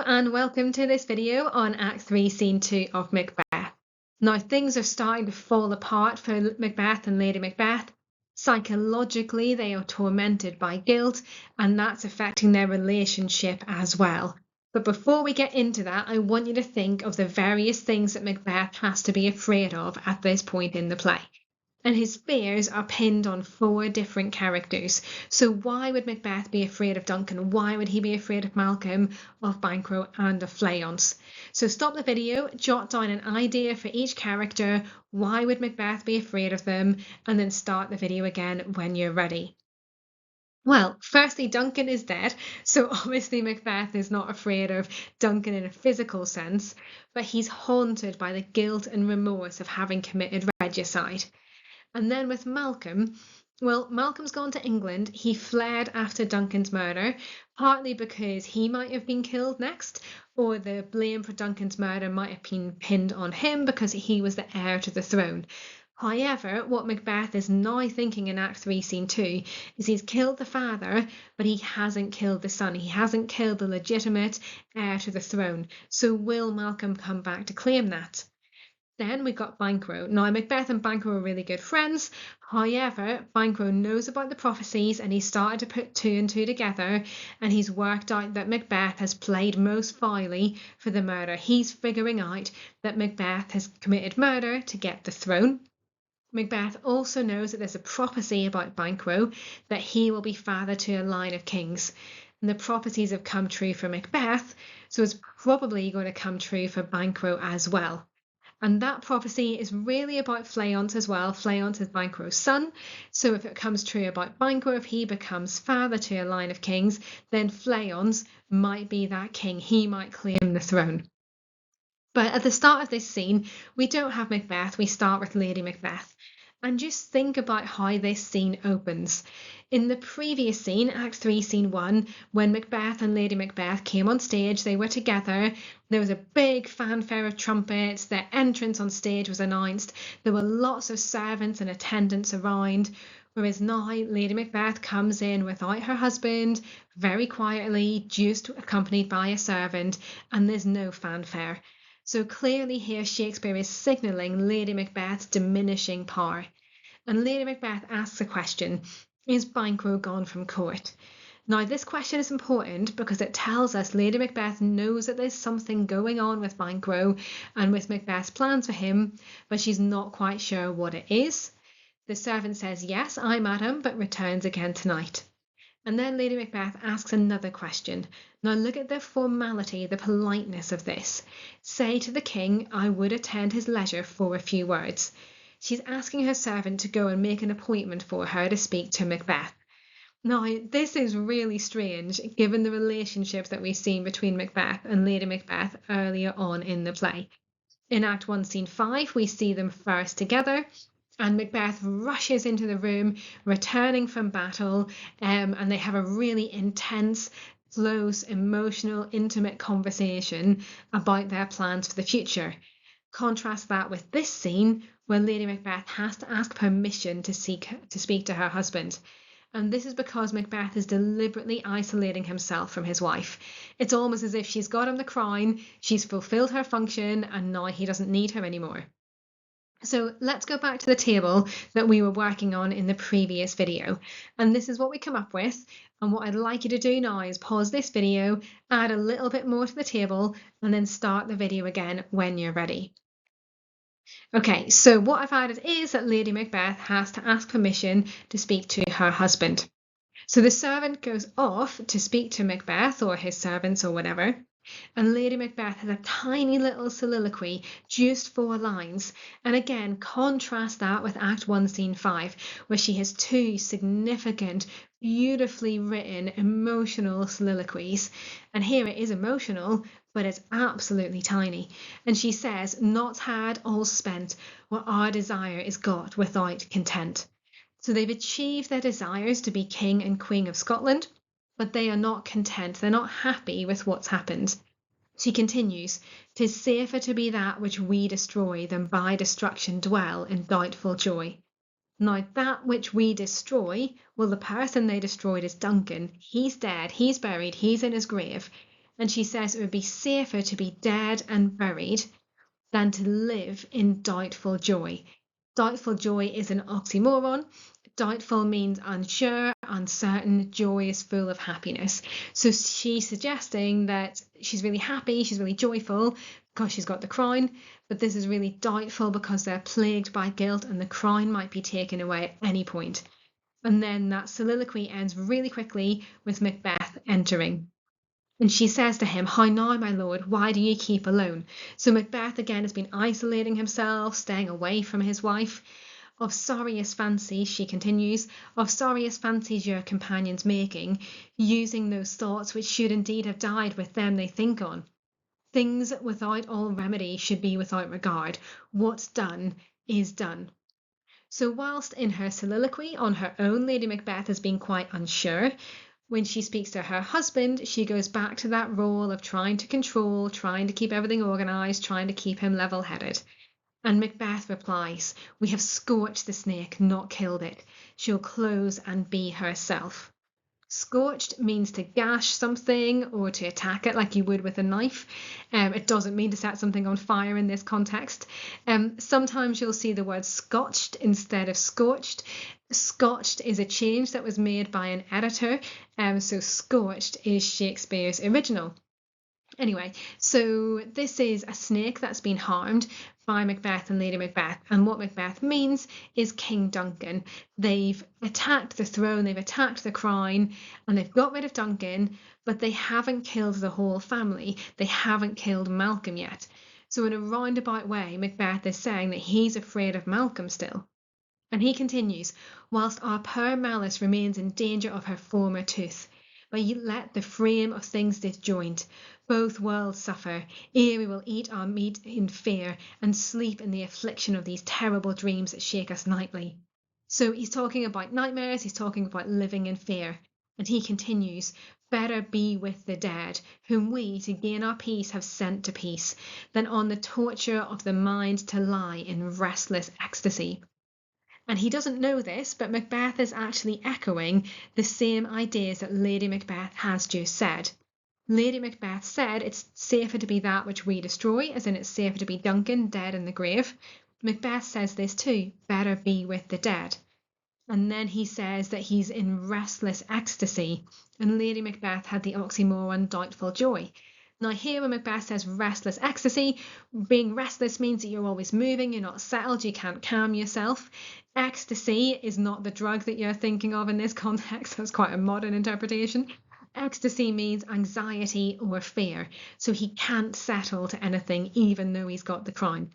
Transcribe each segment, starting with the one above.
and welcome to this video on Act 3, Scene 2 of Macbeth. Now things are starting to fall apart for Macbeth and Lady Macbeth. Psychologically, they are tormented by guilt, and that's affecting their relationship as well. But before we get into that, I want you to think of the various things that Macbeth has to be afraid of at this point in the play. And his fears are pinned on 4 different characters. So why would Macbeth be afraid of Duncan? Why would he be afraid of Malcolm, of Banquo, and of Fleance? So stop the video, jot down an idea for each character. Why would Macbeth be afraid of them? And then start the video again when you're ready. Well, firstly, Duncan is dead, so obviously Macbeth is not afraid of Duncan in a physical sense, but he's haunted by the guilt and remorse of having committed regicide. And then with Malcolm, well, Malcolm's gone to England. He fled after Duncan's murder, partly because he might have been killed next, or the blame for Duncan's murder might have been pinned on him because he was the heir to the throne. However, what Macbeth is now thinking in Act 3, Scene 2 is he's killed the father, but he hasn't killed the son. He hasn't killed the legitimate heir to the throne. So will Malcolm come back to claim that? Then we got Banquo. Now, Macbeth and Banquo are really good friends. However, Banquo knows about the prophecies and he's started to put 2 and 2 together, and he's worked out that Macbeth has played most foully for the murder. He's figuring out that Macbeth has committed murder to get the throne. Macbeth also knows that there's a prophecy about Banquo that he will be father to a line of kings. And the prophecies have come true for Macbeth, so it's probably going to come true for Banquo as well. And that prophecy is really about Fleance as well. Fleance is Banquo's son. So if it comes true about Banquo, if he becomes father to a line of kings, then Fleance might be that king. He might claim the throne. But at the start of this scene, we don't have Macbeth. We start with Lady Macbeth. And just think about how this scene opens. In the previous scene, Act 3, Scene 1, when Macbeth and Lady Macbeth came on stage, they were together. There was a big fanfare of trumpets. Their entrance on stage was announced. There were lots of servants and attendants around. Whereas now, Lady Macbeth comes in without her husband, very quietly, just accompanied by a servant, and there's no fanfare. So clearly here Shakespeare is signalling Lady Macbeth's diminishing power. And Lady Macbeth asks a question: is Banquo gone from court? Now this question is important because it tells us Lady Macbeth knows that there's something going on with Banquo and with Macbeth's plans for him, but she's not quite sure what it is. The servant says, "Yes, I, madam," but returns again tonight. And then Lady Macbeth asks another question. Now look at the formality, the politeness of this. Say to the king, "I would attend his leisure for a few words." She's asking her servant to go and make an appointment for her to speak to Macbeth. Now, this is really strange, given the relationship that we've seen between Macbeth and Lady Macbeth earlier on in the play. In Act 1, Scene 5, we see them first together, and Macbeth rushes into the room, returning from battle, and they have a really intense, close, emotional, intimate conversation about their plans for the future. Contrast that with this scene where Lady Macbeth has to ask permission to speak to her husband. And this is because Macbeth is deliberately isolating himself from his wife. It's almost as if she's got him the crown, she's fulfilled her function, and now he doesn't need her anymore. So let's go back to the table that we were working on in the previous video. And this is what we come up with. And what I'd like you to do now is pause this video, add a little bit more to the table, and then start the video again when you're ready. Okay, so what I've added is that Lady Macbeth has to ask permission to speak to her husband. So the servant goes off to speak to Macbeth or his servants or whatever. And Lady Macbeth has a tiny little soliloquy, just 4 lines. And again, contrast that with Act 1, Scene 5, where she has 2 significant, beautifully written, emotional soliloquies. And here it is emotional, but it's absolutely tiny. And she says, "Not had, all spent, what our desire is got without content." So they've achieved their desires to be King and Queen of Scotland, but they are not content. They're not happy with what's happened. She continues, "'Tis safer to be that which we destroy than by destruction dwell in doubtful joy." Now that which we destroy, well, the person they destroyed is Duncan. He's dead, he's buried, he's in his grave. And she says it would be safer to be dead and buried than to live in doubtful joy. Doubtful joy is an oxymoron. Doubtful means unsure, uncertain. Joy is full of happiness. So she's suggesting that she's really happy, she's really joyful because she's got the crown, but this is really doubtful because they're plagued by guilt and the crown might be taken away at any point. And then that soliloquy ends really quickly with Macbeth entering. And she says to him, "How now, my lord? Why do you keep alone?" So Macbeth again has been isolating himself, staying away from his wife. "Of sorriest fancies," she continues, "of sorriest fancies your companions making, using those thoughts which should indeed have died with them they think on. Things without all remedy should be without regard. What's done is done." So whilst in her soliloquy on her own, Lady Macbeth has been quite unsure. When she speaks to her husband, she goes back to that role of trying to control, trying to keep everything organised, trying to keep him level-headed. And Macbeth replies, "We have scorched the snake, not killed it. She'll close and be herself." Scorched means to gash something or to attack it like you would with a knife. It doesn't mean to set something on fire in this context. Sometimes you'll see the word scotched instead of scorched. Scotched is a change that was made by an editor, so scorched is Shakespeare's original. Anyway, so this is a snake that's been harmed by Macbeth and Lady Macbeth. And what Macbeth means is King Duncan. They've attacked the throne, they've attacked the crown, and they've got rid of Duncan, but they haven't killed the whole family. They haven't killed Malcolm yet. So in a roundabout way, Macbeth is saying that he's afraid of Malcolm still. And he continues, "Whilst our poor malice remains in danger of her former tooth, but ye let the frame of things disjoint, both worlds suffer, ere we will eat our meat in fear, and sleep in the affliction of these terrible dreams that shake us nightly." So he's talking about nightmares, he's talking about living in fear. And he continues, "Better be with the dead, whom we, to gain our peace, have sent to peace, than on the torture of the mind to lie in restless ecstasy." And he doesn't know this, but Macbeth is actually echoing the same ideas that Lady Macbeth has just said. Lady Macbeth said it's safer to be that which we destroy, as in it's safer to be Duncan dead in the grave. Macbeth says this too, "Better be with the dead." And then he says that he's in restless ecstasy, and Lady Macbeth had the oxymoron doubtful joy. Now here when Macbeth says restless ecstasy, being restless means that you're always moving, you're not settled, you can't calm yourself. Ecstasy is not the drug that you're thinking of in this context. That's quite a modern interpretation. Ecstasy means anxiety or fear, so he can't settle to anything even though he's got the crown.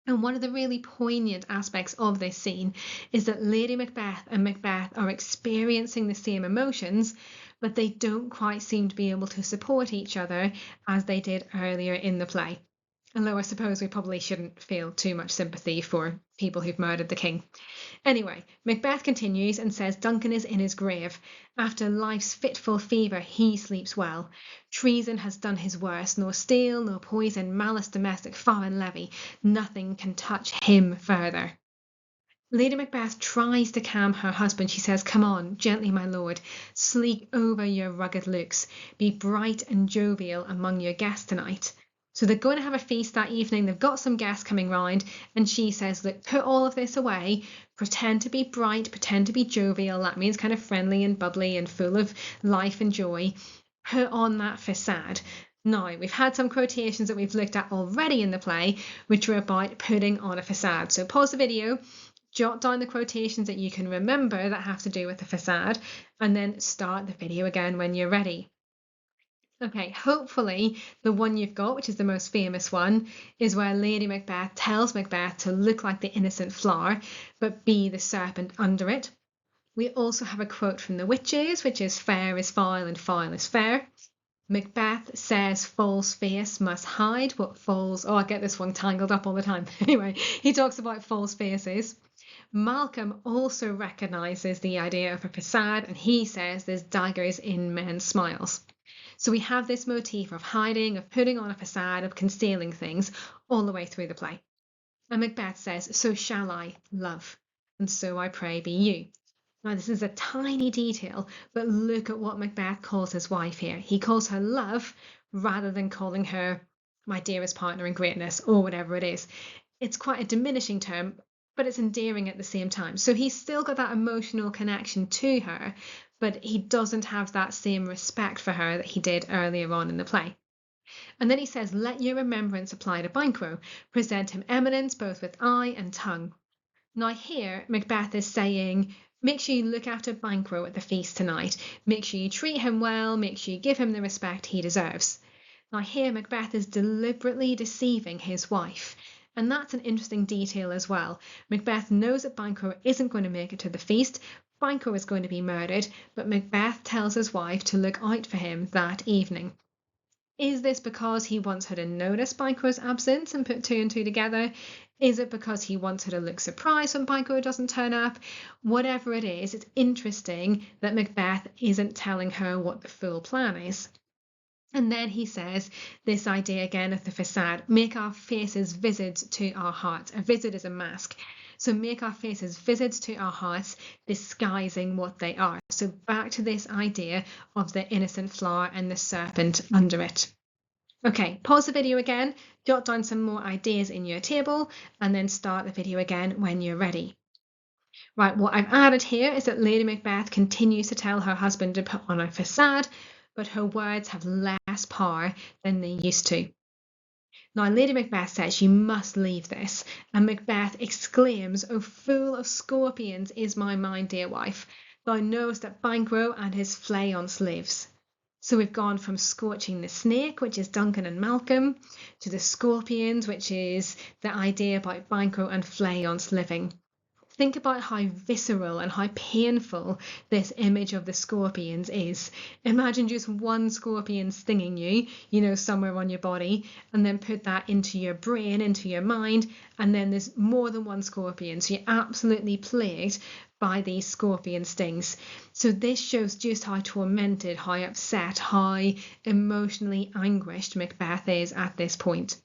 And one of the really poignant aspects of this scene is that Lady Macbeth and Macbeth are experiencing the same emotions, but they don't quite seem to be able to support each other as they did earlier in the play. Although I suppose we probably shouldn't feel too much sympathy for people who've murdered the king. Anyway, Macbeth continues and says Duncan is in his grave. After life's fitful fever, he sleeps well. Treason has done his worst, nor steel, nor poison, malice domestic, foreign levy. Nothing can touch him further. Lady Macbeth tries to calm her husband. She says, "Come on, gently, my lord. Sleek over your rugged looks. Be bright and jovial among your guests tonight." So they're going to have a feast that evening. They've got some guests coming round. And she says, "Look, put all of this away. Pretend to be bright. Pretend to be jovial." That means kind of friendly and bubbly and full of life and joy. Put on that facade. Now, we've had some quotations that we've looked at already in the play, which were about putting on a facade. So pause the video, jot down the quotations that you can remember that have to do with the facade, and then start the video again when you're ready. Okay, hopefully the one you've got, which is the most famous one, is where Lady Macbeth tells Macbeth to look like the innocent flower, but be the serpent under it. We also have a quote from the witches, which is "Fair is foul and foul is fair." Macbeth says false face must hide what falls. Oh, I get this one tangled up all the time. Anyway, he talks about false faces. Malcolm also recognises the idea of a facade, and he says there's daggers in men's smiles. So we have this motif of hiding, of putting on a facade, of concealing things all the way through the play. And Macbeth says, "So shall I, love, and so I pray be you." Now, this is a tiny detail, but look at what Macbeth calls his wife here. He calls her love rather than calling her my dearest partner in greatness or whatever it is. It's quite a diminishing term, but it's endearing at the same time. So he's still got that emotional connection to her, but he doesn't have that same respect for her that he did earlier on in the play. And then he says, let your remembrance apply to Banquo. Present him eminence both with eye and tongue. Now here, Macbeth is saying, make sure you look after Banquo at the feast tonight. Make sure you treat him well. Make sure you give him the respect he deserves. Now here, Macbeth is deliberately deceiving his wife. And that's an interesting detail as well. Macbeth knows that Banquo isn't going to make it to the feast. Banquo is going to be murdered, but Macbeth tells his wife to look out for him that evening. Is this because he wants her to notice Banquo's absence and put two and two together? Is it because he wants her to look surprised when Banquo doesn't turn up? Whatever it is, it's interesting that Macbeth isn't telling her what the full plan is. And then he says this idea again of the facade, make our faces visage to our hearts. A visage is a mask. So make our faces visage to our hearts, disguising what they are. So back to this idea of the innocent flower and the serpent under it. Okay, pause the video again, jot down some more ideas in your table, and then start the video again when you're ready. Right, what I've added here is that Lady Macbeth continues to tell her husband to put on a facade, but her words have less power than they used to. Now, Lady Macbeth says you must leave this, and Macbeth exclaims, "Oh, full of scorpions is my mind, dear wife. Thou knowest that Banquo and his flayonce lives." So we've gone from scorching the snake, which is Duncan and Malcolm, to the scorpions, which is the idea about Banquo and flayonce living. Think about how visceral and how painful this image of the scorpions is. Imagine just one scorpion stinging you, somewhere on your body, and then put that into your brain, into your mind, and then there's more than one scorpion. So you're absolutely plagued by these scorpion stings. So this shows just how tormented, how upset, how emotionally anguished Macbeth is at this point.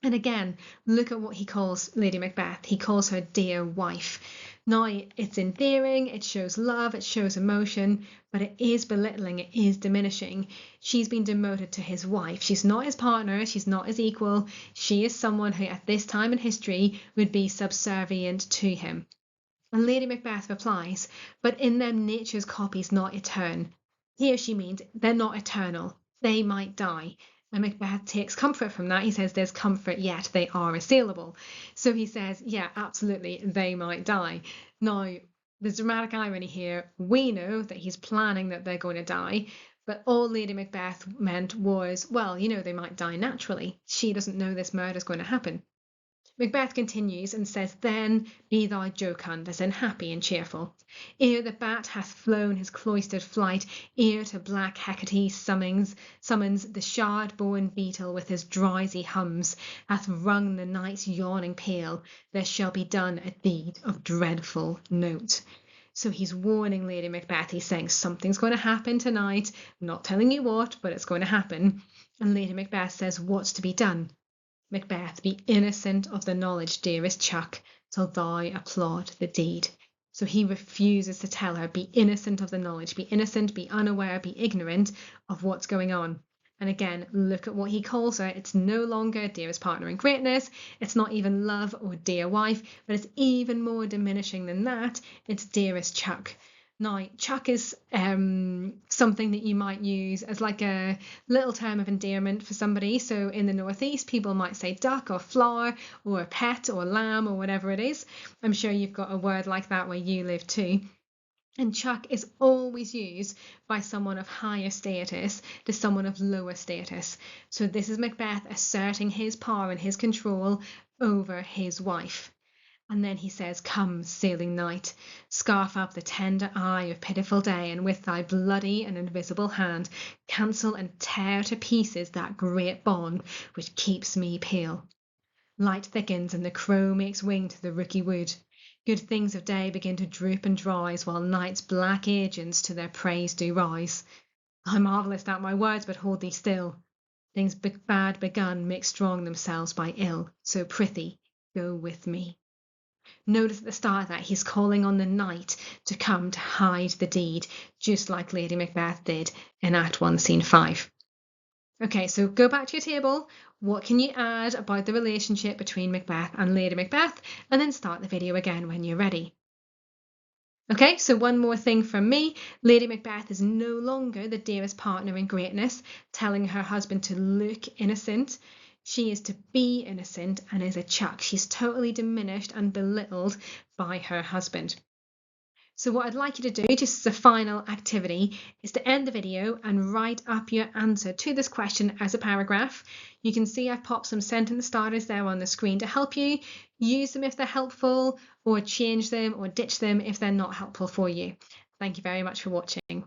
And again, look at what he calls Lady Macbeth. He calls her dear wife. Now, it's endearing, it shows love, it shows emotion, but it is belittling, it is diminishing. She's been demoted to his wife. She's not his partner, she's not his equal. She is someone who at this time in history would be subservient to him. And Lady Macbeth replies, but in them nature's copy's not etern. Here she means they're not eternal. They might die. And Macbeth takes comfort from that. He says there's comfort yet, they are assailable. So he says, yeah, absolutely, they might die. Now, there's dramatic irony here. We know that he's planning that they're going to die, but all Lady Macbeth meant was, well, they might die naturally. She doesn't know this murder's going to happen. Macbeth continues and says, then be thou jocund, as in happy and cheerful. Ere the bat hath flown his cloistered flight, ere to black Hecate summons the shard-born beetle with his drowsy hums, hath rung the night's yawning peal, there shall be done a deed of dreadful note. So he's warning Lady Macbeth. He's saying something's going to happen tonight. I'm not telling you what, but it's going to happen. And Lady Macbeth says, what's to be done? Macbeth, be innocent of the knowledge, dearest Chuck, till thou applaud the deed. So he refuses to tell her, be innocent of the knowledge, be innocent, be unaware, be ignorant of what's going on. And again, look at what he calls her. It's no longer dearest partner in greatness. It's not even love or dear wife, but it's even more diminishing than that. It's dearest Chuck. Now, Chuck is something that you might use as like a little term of endearment for somebody. So in the Northeast, people might say duck or flower or pet or lamb or whatever it is. I'm sure you've got a word like that where you live too. And Chuck is always used by someone of higher status to someone of lower status. So this is Macbeth asserting his power and his control over his wife. And then he says, come, sailing night, scarf up the tender eye of pitiful day, and with thy bloody and invisible hand cancel and tear to pieces that great bond which keeps me pale. Light thickens, and the crow makes wing to the rooky wood. Good things of day begin to droop and rise, while night's black agents to their praise do rise. I marvellest at my words, but hold thee still. Things bad begun make strong themselves by ill, so prithee, go with me. Notice at the start that he's calling on the knight to come to hide the deed, just like Lady Macbeth did in Act 1, Scene 5. Okay, so go back to your table. What can you add about the relationship between Macbeth and Lady Macbeth? And then start the video again when you're ready. Okay, so one more thing from me. Lady Macbeth is no longer the dearest partner in greatness, telling her husband to look innocent. She is to be innocent and is a chuck. She's totally diminished and belittled by her husband. So what I'd like you to do, just as a final activity, is to end the video and write up your answer to this question as a paragraph. You can see I've popped some sentence starters there on the screen to help you. Use them if they're helpful, or change them or ditch them if they're not helpful for you. Thank you very much for watching.